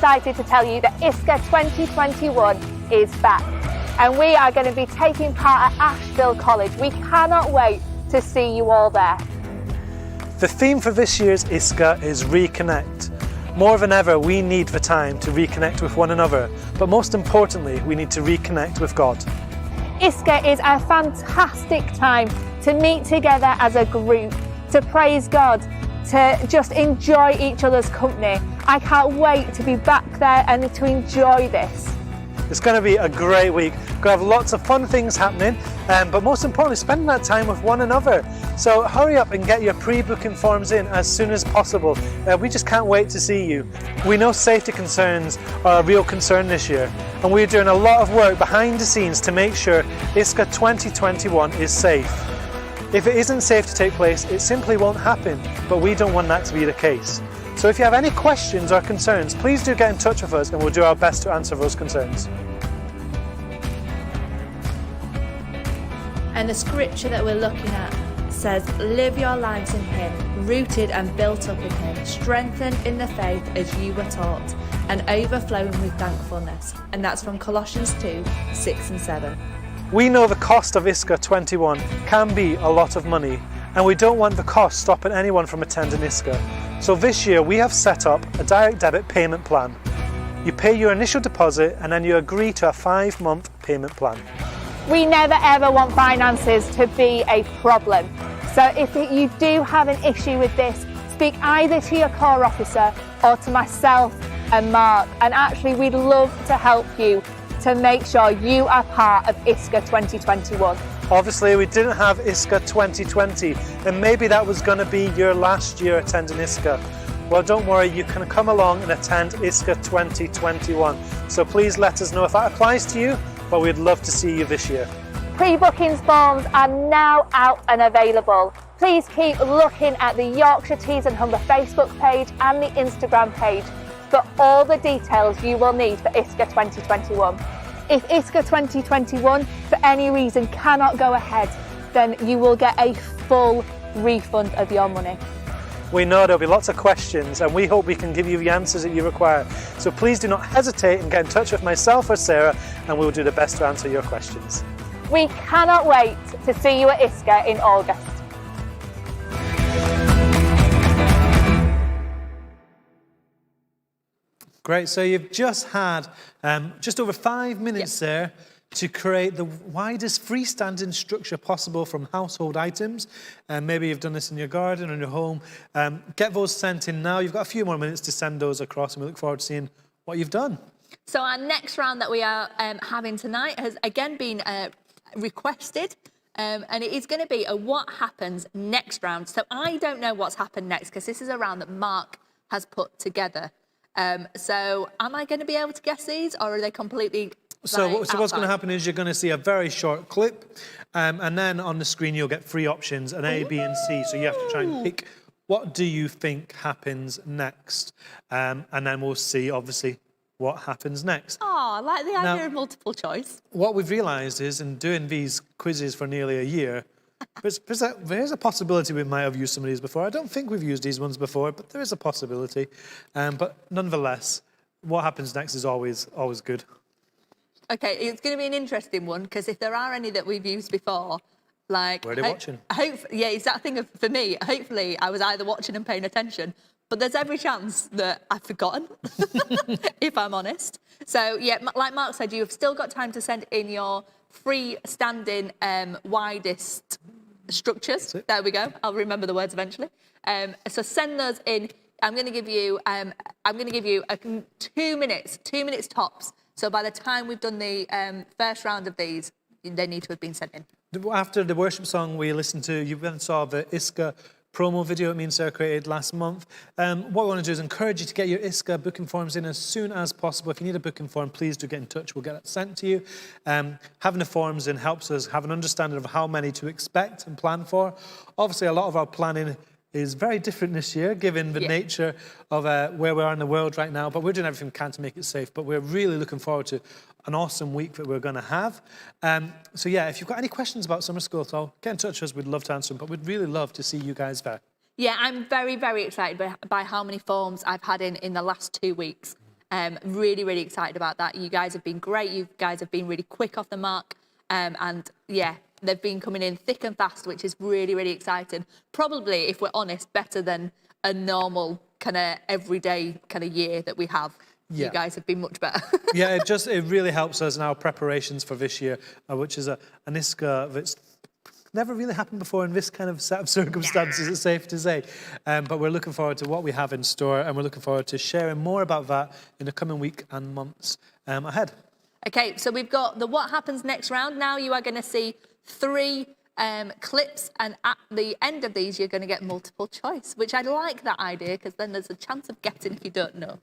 excited to tell you that ISCA 2021 is back. And we are going to be taking part at Asheville College. We cannot wait to see you all there. The theme for this year's ISCA is Reconnect. More than ever, we need the time to reconnect with one another, but most importantly, we need to reconnect with God. ISCA is a fantastic time to meet together as a group, to praise God, to just enjoy each other's company. I can't wait to be back there and to enjoy this. It's going to be a great week. We're going to have lots of fun things happening, but most importantly, spending that time with one another. So hurry up and get your pre-booking forms in as soon as possible. We just can't wait to see you. We know safety concerns are a real concern this year, and we're doing a lot of work behind the scenes to make sure ISCA 2021 is safe. If it isn't safe to take place, it simply won't happen, but we don't want that to be the case. So if you have any questions or concerns, please do get in touch with us and we'll do our best to answer those concerns. And the scripture that we're looking at says, live your lives in Him, rooted and built up in Him, strengthened in the faith as you were taught, and overflowing with thankfulness. And that's from Colossians 2, 6 and 7. We know the cost of ISCA 21 can be a lot of money, and we don't want the cost stopping anyone from attending ISCA. So this year we have set up a direct debit payment plan. You pay your initial deposit and then you agree to a 5-month payment plan. We never ever want finances to be a problem. So if you do have an issue with this, speak either to your core officer or to myself and Mark. And actually we'd love to help you to make sure you are part of ISCA 2021. Obviously we didn't have ISCA 2020 and maybe that was going to be your last year attending ISCA. Well, don't worry, you can come along and attend ISCA 2021. So please let us know if that applies to you, but we'd love to see you this year. Pre-bookings forms are now out and available. Please keep looking at the Yorkshire Tees and Humber Facebook page and the Instagram page for all the details you will need for ISCA 2021. If ISCA 2021 for any reason cannot go ahead, then you will get a full refund of your money. We know there'll be lots of questions and we hope we can give you the answers that you require. So please do not hesitate and get in touch with myself or Sarah and we'll do the best to answer your questions. We cannot wait to see you at ISCA in August. Great, so you've just had just over 5 minutes there to create the widest freestanding structure possible from household items. Maybe you've done this in your garden or in your home. Get those sent in now. You've got a few more minutes to send those across and we look forward to seeing what you've done. So our next round that we are having tonight has again been requested. And it is going to be a what happens next round. So I don't know what's happened next because this is a round that Mark has put together. So am I going to be able to guess these or are they completely So what's going to happen is you're going to see a very short clip and then on the screen you'll get 3 options, an A, B and C. So you have to try and pick what do you think happens next. And then we'll see, obviously, what happens next. Oh, I like the idea of multiple choice. What we've realised is in doing these quizzes for nearly a year, there's a possibility we might have used some of these before. I don't think we've used these ones before, but there is a possibility. But nonetheless, what happens next is always good. Okay, it's going to be an interesting one because if there are any that we've used before, like... Were they watching? Yeah, it's that thing of, for me, hopefully I was either watching and paying attention, but there's every chance that I've forgotten, if I'm honest. So, yeah, like Mark said, you've still got time to send in your freestanding widest structures. There we go. I'll remember the words eventually. So send those in. I'm going to give you 2 minutes tops. So by the time we've done the first round of these, they need to have been sent in. After the worship song we listened to, you went and saw the ISCA promo video that me and Sarah created last month. What we want to do is encourage you to get your ISCA booking forms in as soon as possible. If you need a booking form, please do get in touch. We'll get it sent to you. Having the forms in helps us have an understanding of how many to expect and plan for. Obviously, a lot of our planning is very different this year, given the nature of where we are in the world right now. But we're doing everything we can to make it safe. But we're really looking forward to an awesome week that we're going to have. So yeah, if you've got any questions about summer school at all, get in touch with us. We'd love to answer them. But we'd really love to see you guys there. Yeah, I'm very, very excited by how many forms I've had in the last 2 weeks. Really, really excited about that. You guys have been great. You guys have been really quick off the mark. And yeah, they've been coming in thick and fast, which is really, really exciting. Probably, if we're honest, better than a normal kind of everyday kind of year that we have. Yeah. You guys have been much better. Yeah, it really helps us in our preparations for this year, which is an ISCA that's never really happened before in this kind of set of circumstances, it's safe to say. But we're looking forward to what we have in store, and we're looking forward to sharing more about that in the coming week and months ahead. Okay, so we've got the What Happens Next round. Now you are going to see 3 clips, and at the end of these, you're going to get multiple choice, which I like that idea, because then there's a chance of getting if you don't know.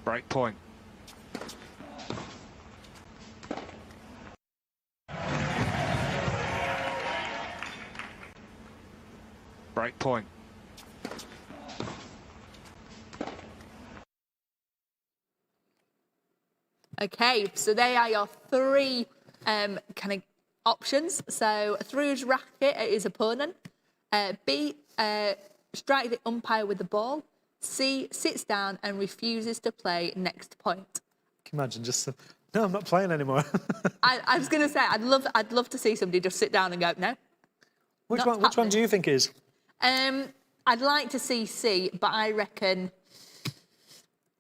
Break point. Break point. Okay, so they are your 3 kind of options. So throws racket at his opponent. B, strike the umpire with the ball. C, sits down and refuses to play next point. Can you imagine just, no, I'm not playing anymore. I was going to say, I'd love to see somebody just sit down and go, no. Which Not one do you think it is? I'd like to see C, but I reckon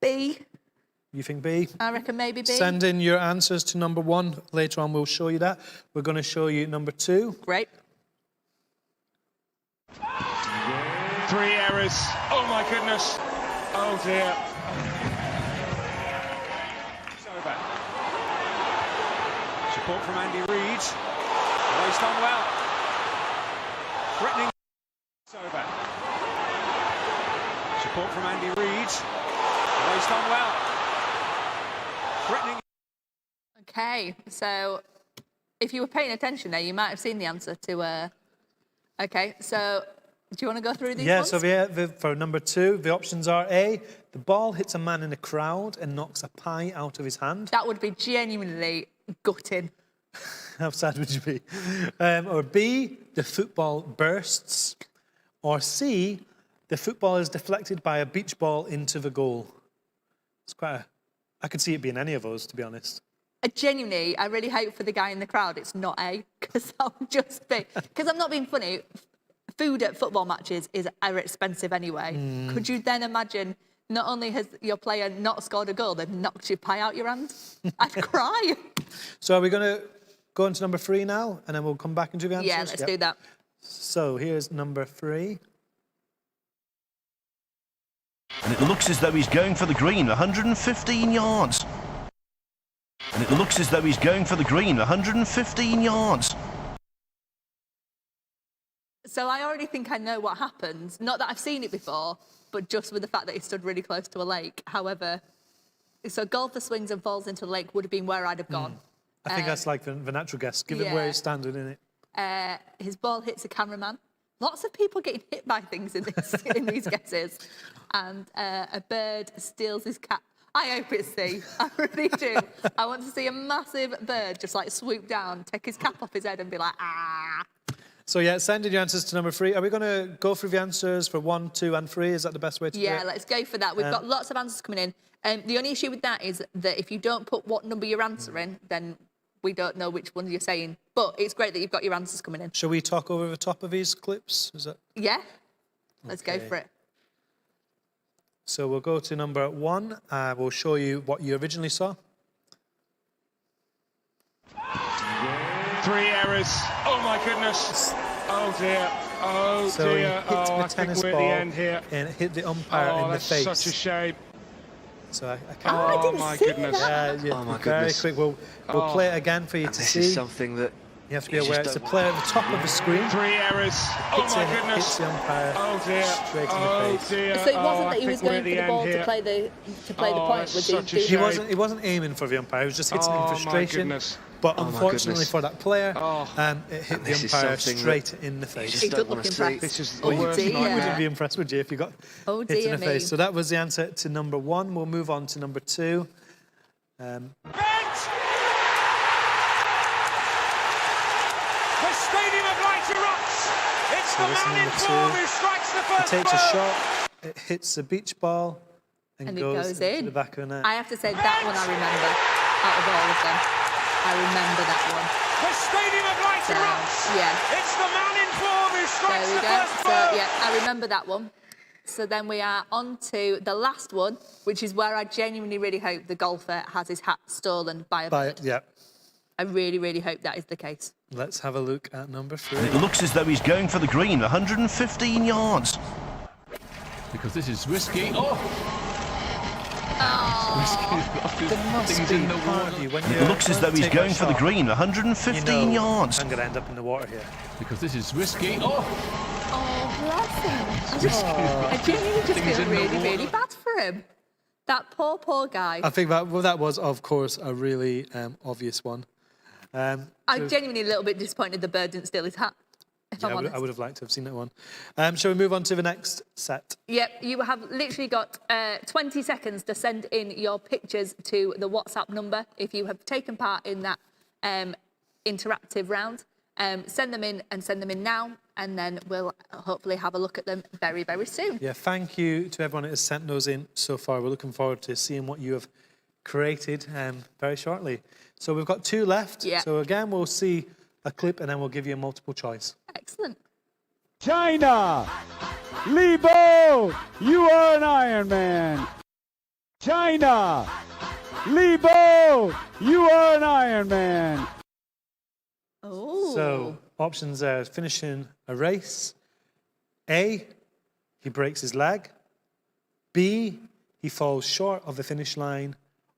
B. You think B? I reckon maybe B. Send in your answers to number 1. Later on, we'll show you that. We're going to show you number 2. Great. 3 errors. Oh my goodness. Oh dear. So bad. Support from Andy Reid. Raced on well. Threatening. So bad. Support from Andy Reid. Raced on well. Threatening. Okay, so if you were paying attention there, you might have seen the answer to... Okay, so do you want to go through these ones? So for number 2, the options are A, the ball hits a man in the crowd and knocks a pie out of his hand. That would be genuinely gutting. How sad would you be? Or B, the football bursts. Or C, the football is deflected by a beach ball into the goal. It's quite I could see it being any of those, to be honest. Genuinely, I really hope for the guy in the crowd it's not A, because that would just be... Because I'm not being funny, food at football matches are expensive anyway. Could you then imagine, not only has your player not scored a goal, they've knocked your pie out your hand? I'd cry. So are we going to go into number 3 now, and then we'll come back into the answers? Yeah, let's do that. So here's number 3. And it looks as though he's going for the green, 115 yards. And it looks as though he's going for the green, 115 yards. So I already think I know what happens. Not that I've seen it before, but just with the fact that he stood really close to a lake. However, so golfer swings and falls into the lake would have been where I'd have gone. I think that's like the natural guess, given where he's standing in it. His ball hits a cameraman. Lots of people getting hit by things in these guesses. And a bird steals his cap. I hope it's C. I really do. I want to see a massive bird just like swoop down, take his cap off his head and be like, ah. So yeah, send in your answers to number 3. Are we going to go through the answers for 1, 2 and 3? Is that the best way to do it? Yeah, let's go for that. We've got lots of answers coming in. The only issue with that is that if you don't put what number you're answering, then we don't know which one you're saying. But it's great that you've got your answers coming in. Shall we talk over the top of these clips? Is that... Yeah? Let's go for it. So we'll go to number 1. We'll show you what you originally saw. 3 errors. Oh my goodness. Oh dear. Oh So he dear. hit Oh, the I think tennis we're at ball the end here. and it hit the umpire Oh, in the that's face. such a shame. So I can't... I didn't my see goodness. that. Yeah, Oh, my very goodness. quick. We'll play it again for you And to this see. is something that You have to be you just aware it's a don't player at the top of the screen. 3 errors. Oh Hits my it, hits goodness. the umpire Oh dear. straight in Oh the face. dear. So it wasn't I that he was think we're going at for the end ball here. to play the Oh, point, that's was such a he? shame. He wasn't aiming for the umpire. He was just hitting it in Oh, my frustration. goodness. But Oh, my unfortunately goodness. for that player, Oh. it hit And the this is umpire something straight in the you face. just He don't doesn't want look to see. impressed. This is the Oh, worst dear. nightmare. Wouldn't be impressed, would you, if you got Oh, hit in dear the face? me. So that was the answer to number 1. We'll move on to number 2. Bent! The Stadium of Light erupts. It's So this is man in number form 2. who strikes the He first takes a bird. shot, it hits the beach ball, and And it goes goes into in. the back of the net. I have to say that one I remember out of all of them. I remember that one. The Stadium of Light So, erupts. yeah. It's the man in form who There strikes we the go. first So, bird. yeah, I remember that one. So then we are on to the last one, which is where I genuinely really hope the golfer has his hat stolen by a bird. Yeah. I really, really hope that is the case. Let's have a look at number 3. And it looks as though he's going for the green, 115 yards. Because this is risky. Oh! There must be part of you when And you it looks as though he's take going that for the shot, green, 115 you know, yards. I'm going to end up in the water here. Because this is risky. Oh! Oh, bless him. I genuinely just Things feel in the really, water. really bad for him. That poor guy. I think that was, of course, a really obvious one. I'm genuinely a little bit disappointed the bird didn't steal his hat, if I'm honest. I would have liked to have seen that one. Shall we move on to the next set? Yep, you have literally got 20 seconds to send in your pictures to the WhatsApp number if you have taken part in that interactive round. Send them in and send them in now, and then we'll hopefully have a look at them very, very soon. Yeah, thank you to everyone that has sent those in so far. We're looking forward to seeing what you have created very shortly. So we've got 2 left. Yeah. So again, we'll see a clip and then we'll give you a multiple choice. Excellent. China, Libo, you are an Iron Man. China, Libo, you are an Iron Man. Oh. So options are finishing a race. A, he breaks his leg. B, he falls short of the finish line.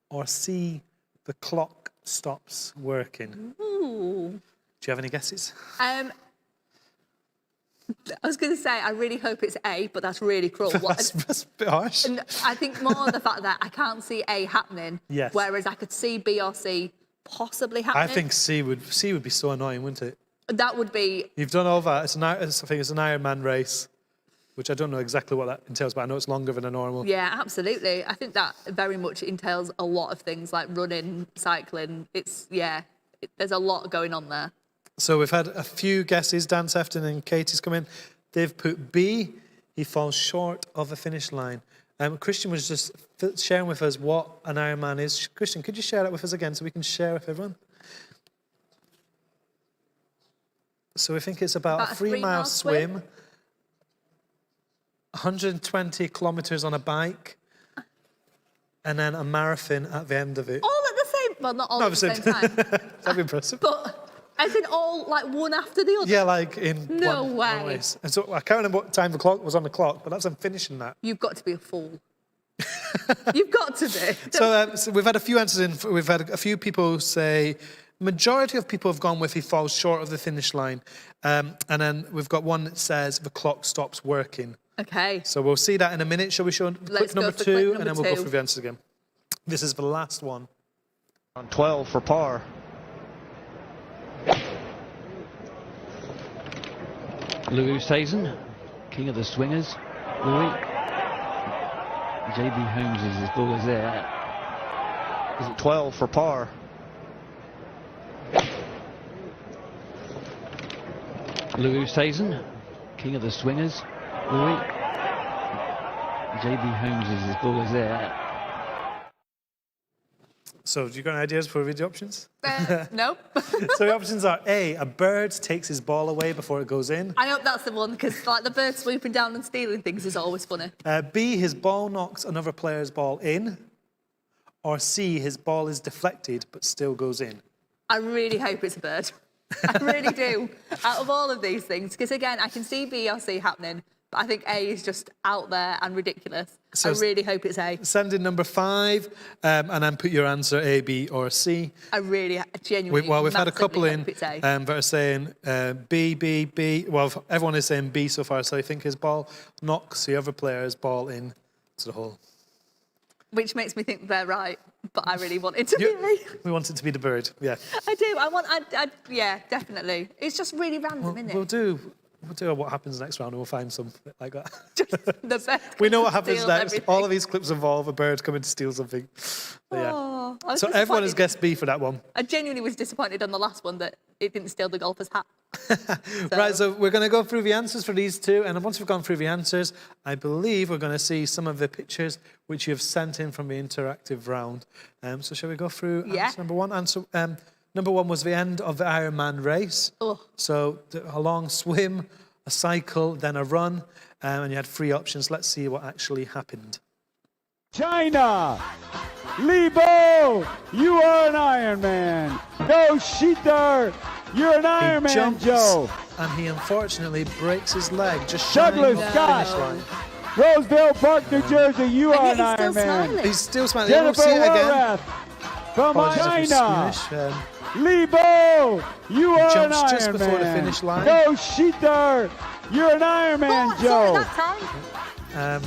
Or C, the clock stops working. Ooh. Do you have any guesses? I was going to say, I really hope it's A, but that's really cruel. That's a bit harsh. And I think more the fact that I can't see A happening, Yes. whereas I could see B or C possibly happening. I think C would be so annoying, wouldn't it? that would be. You've done all that. I think it's an Ironman race, which I don't know exactly what that entails, but I know it's longer than a normal. Yeah, absolutely. I think that very much entails a lot of things like running, cycling. There's a lot going on there. So we've had a few guesses. Dan Sefton and Katie's come in. They've put B. He falls short of the finish line. Christian was just sharing with us what an Ironman is. Christian, could you share that with us again so we can share with everyone? So we think it's about a 3-mile swim, 120 kilometres on a bike, and then a marathon at the end of it. All at the same, well, not all Not at the same time, That'd be impressive. but as in all like one after the other. Yeah, like in No one way. race. And so I can't remember what time the clock was on the clock, but that's I'm finishing that. You've got to be a fool. You've got to be. So we've had a few answers in. We've had a few people say, majority of people have gone with he falls short of the finish line. And then we've got one that says the clock stops working. Okay. So we'll see that in a minute. Shall we show Let's clip go number for 2, clip and then number we'll go 2. through the answers again. This is the last one. On 12 for par. Louis Oosthuizen, king of the swingers. Louis. JB Holmes is as ball as there. Is it 12 for par? Louis Oosthuizen, king of the swingers. Louis. JB Holmes is as ball as there. So do you got any ideas for read the options? Nope. So the options are A, a bird takes his ball away before it goes in. I hope that's the one, because like the bird swooping down and stealing things is always funny. B, his ball knocks another player's ball in. Or C, his ball is deflected but still goes in. I really hope it's a bird. I really do. Out of all of these things, because again, I can see B or C happening, but I think A is just out there and ridiculous. So I really hope it's A. Send in number 5 and then put your answer A, B or C. I really, genuinely, We've had a couple massively in hope it's A. that are saying B, B, B. Well, everyone is saying B so far, so I think his ball knocks the other player's ball in to the hole. Which makes me think they're right, but I really want it to be A. We want it to be the bird, yeah. I do. Yeah, definitely. It's just really random, isn't it? We'll do We'll do what happens next round and we'll find something like that. The best We know comes what to happens steal next. everything. All of these clips involve a bird coming to steal something. But yeah. Oh, I was So everyone has disappointed. guessed B for that one. I genuinely was disappointed on the last one that it didn't steal the golfer's hat. Right, so we're going to go through the answers for these two, and once we've gone through the answers, I believe we're going to see some of the pictures which you've sent in from the interactive round. So shall we go through Yeah. answer number one? Answer number one was the end of the Ironman race. Oh. So a long swim, a cycle, then a run, and you had 3 options. Let's see what actually happened. China, Libo, you are an Iron Man. Go Sheeter, you're an Iron Man, jumps, Joe. and he unfortunately breaks his leg, just shying Douglas off the Scott, finish line. Roseville Park, New Jersey, you And are yet an he's still Iron Man. smiling. He's still smiling. You won't Jennifer see it again. Warrath from Apologies if it's China. squeamish. Libo, you are an jumps just Iron before the Man. finish line. Go Sheeter, you're an Iron Man, Oh, sorry, that Joe. time.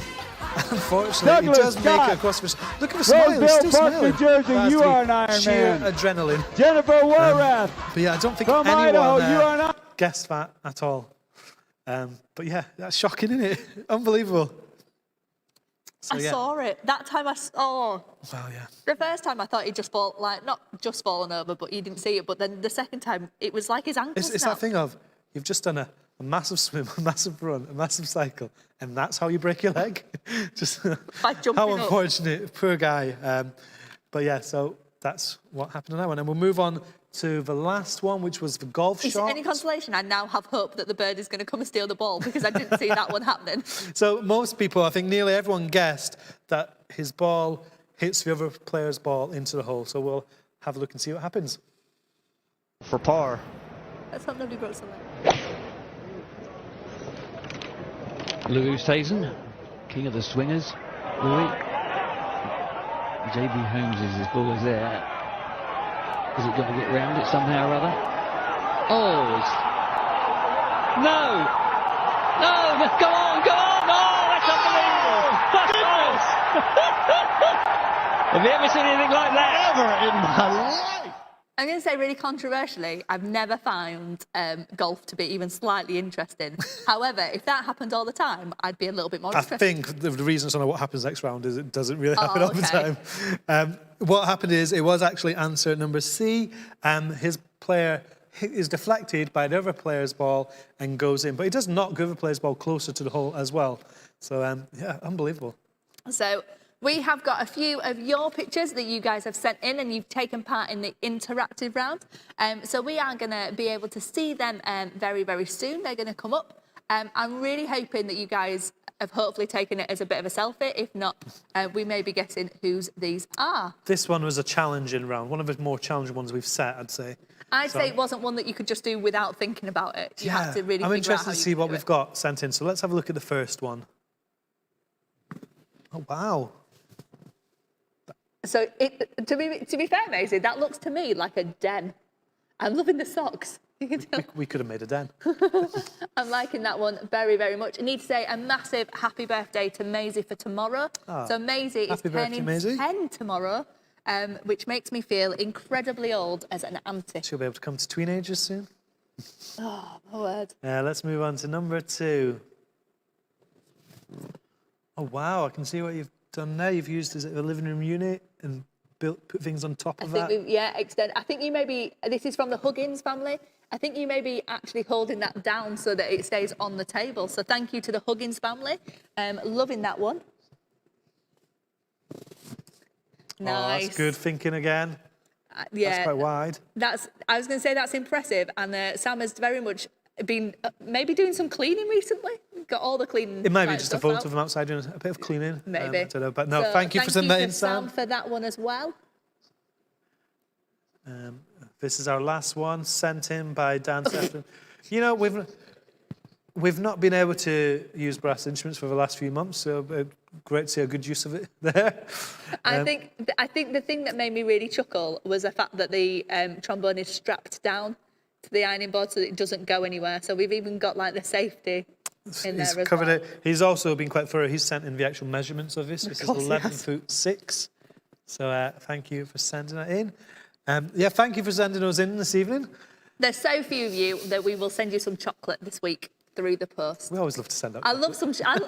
Unfortunately, Douglas he does make Scott. it across the... Look at the smile, he's Roseville still Park, smiling. New Jersey, That has you to be are an Iron sheer Man. adrenaline. Jennifer Warrath But yeah, I don't think from anyone Idaho, you are an guessed that at all. But yeah, that's shocking, isn't it? Unbelievable. So, I yeah. saw it. That time I saw. Well, yeah. The first time I thought he'd just fall, like, not just fallen over, but you didn't see it. But then the second time, it was like his ankle It's that snapped. thing of, you've just done a massive swim, a massive run, a massive cycle, and that's how you break your leg? Just By jumping how up. unfortunate, poor guy. But yeah, so that's what happened on that one. And we'll move on to the last one, which was the golf Is shot. it any consolation? I now have hope that the bird is going to come and steal the ball because I didn't see that one happening. So most people, I think nearly everyone guessed that his ball hits the other player's ball into the hole. So we'll have a look and see what happens. For par. Let's hope nobody broke the leg. Louis Sazen, king of the swingers. Louis. JB Holmes is his ball is there. Is it going to get round it somehow or other? Oh, it's... No! No! Go on! Go on! Oh, that's unbelievable! Have you ever seen anything like that? Ever in my life! I'm going to say really controversially, I've never found golf to be even slightly interesting. However, if that happened all the time, I'd be a little bit more I interested. think the reason it's on what happens next round is it doesn't really happen all the okay. time. What happened is it was actually answer number C. His player is deflected by the other player's ball and goes in. But he does knock the other player's ball closer to the hole as well. So, yeah, unbelievable. So we have got a few of your pictures that you guys have sent in and you've taken part in the interactive round. So we are going to be able to see them very, very soon. They're going to come up. I'm really hoping that you guys have hopefully taken it as a bit of a selfie. If not, we may be guessing whose these are. This one was a challenging round, one of the more challenging ones we've set, I'd say. I'd say it wasn't one that you could just do without thinking about it. You had to really I'm figure out interested how to you see could what do we've it. got sent in. So let's have a look at the first one. Oh, wow. So to be fair, Maisie, that looks to me like a den. I'm loving the socks. You can tell. We could have made a den. I'm liking that one very, very much. I need to say a massive happy birthday to Maisie for tomorrow. So Maisie is happy birthday, turning Maisie. 10 tomorrow, which makes me feel incredibly old as an auntie. She'll be able to come to teenagers soon. Oh, my word. Let's move on to number 2. Oh, wow, I can see what you've done there. You've used a living room unit and put things on top of that. I think you may be, this is from the Huggins family. I think you may be actually holding that down so that it stays on the table. So thank you to the Huggins family. Loving that one. Nice. Oh, that's good thinking again. Yeah. That's quite wide. I was going to say that's impressive. And Sam has very much been maybe doing some cleaning recently. Got all the cleaning. It might be just a stuff photo out. of him outside doing a bit of cleaning. Maybe. I don't know. But no, So thank you for sending that in, Sam. Sam. For that one as well. This is our last one, sent in by Dan Sefton. You know, we've not been able to use brass instruments for the last few months, so great to see a good use of it there. I think the thing that made me really chuckle was the fact that the trombone is strapped down to the ironing board so that it doesn't go anywhere. So we've even got like the safety in He's there as covered well. it. He's also been quite thorough. He's sent in the actual measurements of this. This is course he 11'6". So thank you for sending that in. Yeah, thank you for sending us in this evening. There's so few of you that we will send you some chocolate this week. through the post. We always love to send out. I love some. I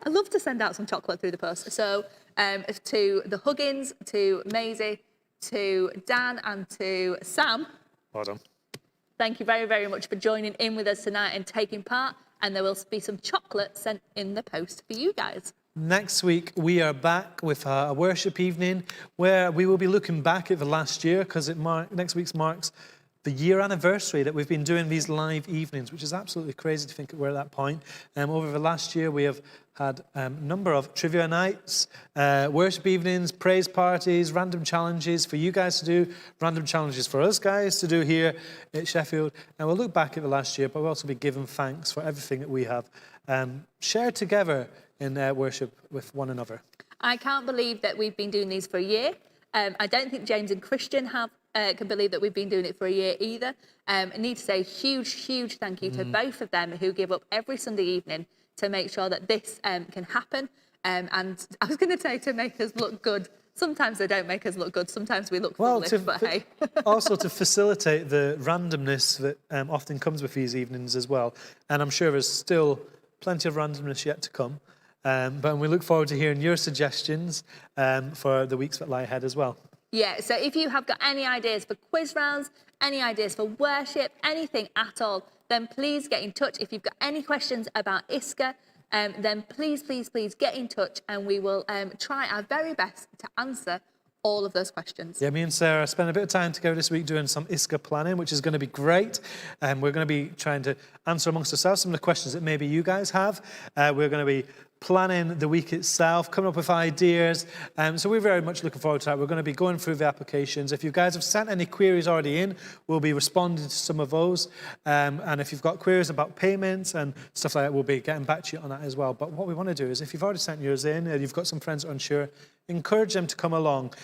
love to send out some chocolate through the post. So to the Huggins, to Maisie, to Dan, and to Sam. Well done. Thank you very, very much for joining in with us tonight and taking part. And there will be some chocolate sent in the post for you guys. Next week, we are back with a worship evening where we will be looking back at the last year because next week's marks the year anniversary that we've been doing these live evenings, which is absolutely crazy to think that we're at that point. Over the last year, we have had a number of trivia nights, worship evenings, praise parties, random challenges for you guys to do, random challenges for us guys to do here at Sheffield. And we'll look back at the last year, but we'll also be giving thanks for everything that we have shared together in worship with one another. I can't believe that we've been doing these for a year. I don't think James and Christian can believe that we've been doing it for a year either. I need to say huge thank you to both of them who give up every Sunday evening to make sure that this can happen. And I was going to say to make us look good. Sometimes they don't make us look good. Sometimes we look foolish, but hey. Also to facilitate the randomness that often comes with these evenings as well. And I'm sure there's still plenty of randomness yet to come. But we look forward to hearing your suggestions for the weeks that lie ahead as well. Yeah, so if you have got any ideas for quiz rounds, any ideas for worship, anything at all, then please get in touch. If you've got any questions about ISCA, then please get in touch and we will try our very best to answer all of those questions. Yeah, me and Sarah spent a bit of time together this week doing some ISCA planning, which is going to be great. We're going to be trying to answer amongst ourselves some of the questions that maybe you guys have. We're going to be planning the week itself, coming up with ideas. So we're very much looking forward to that. We're going to be going through the applications. If you guys have sent any queries already in, we'll be responding to some of those. And if you've got queries about payments and stuff like that, we'll be getting back to you on that as well. But what we want to do is if you've already sent yours in and you've got some friends that are unsure, encourage them to come along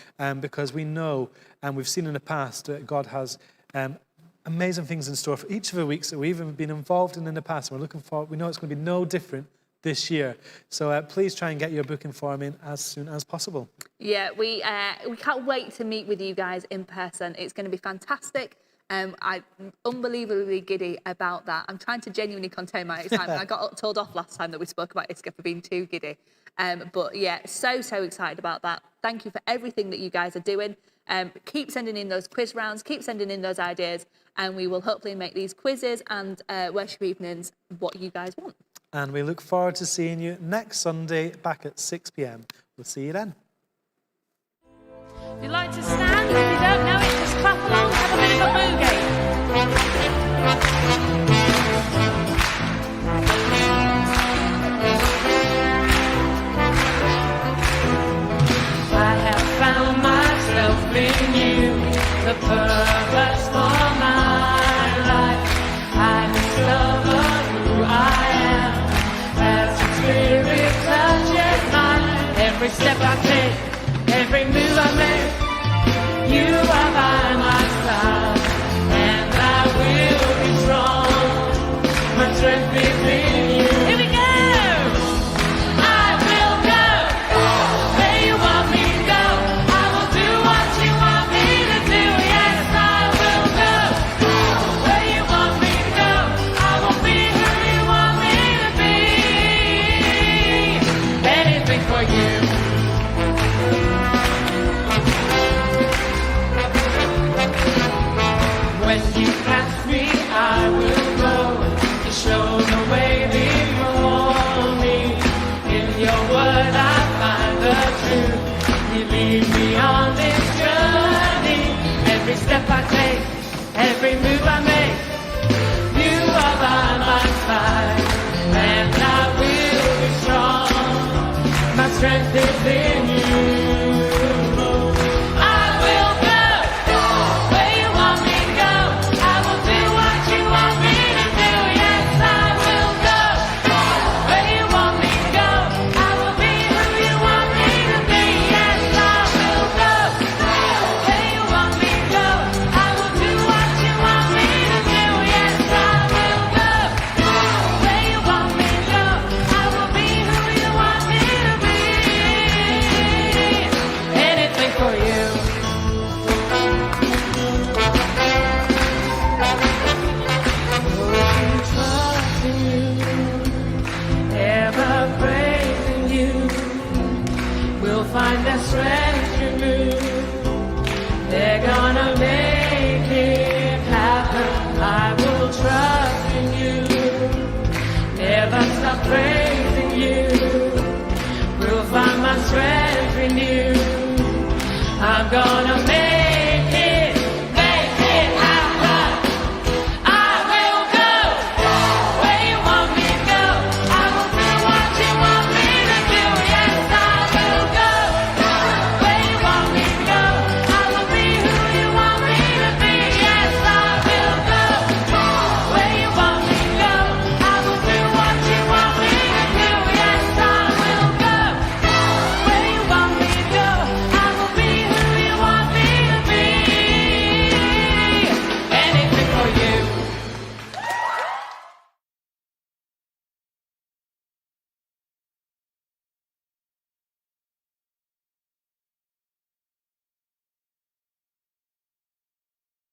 because we know and we've seen in the past that God has amazing things in store for each of the weeks that we've been involved in the past. And we're looking forward, we know it's going to be no different this year. So please try and get your booking form in as soon as possible. Yeah, we can't wait to meet with you guys in person. It's going to be fantastic. I'm unbelievably giddy about that. I'm trying to genuinely contain my excitement. I got told off last time that we spoke about ISCA for being too giddy. But yeah, so excited about that. Thank you for everything that you guys are doing. Keep sending in those quiz rounds, keep sending in those ideas, and we will hopefully make these quizzes and worship evenings what you guys want. And we look forward to seeing you next Sunday back at 6 p.m. We'll see you then. If you'd like to stand, if you don't know it, just clap along, have a bit of a boogie. I have found myself in you, the purpose for my life. I discover who I am as the Spirit touches mine. Every step I take, every move I make, you are by my side, and I will be strong. My strength is in you. Here we go. I will go where you want me to go. I will do what you want me to do. Yes, I will go where you want me to go. I will be who you want me to be. Anything for you. When you ask me, I will go to show the way before me. In your word, I find the truth. You lead me on this journey. Every step I take, every move I make, you are by my side, and I will be strong. My strength is in you. I'm gonna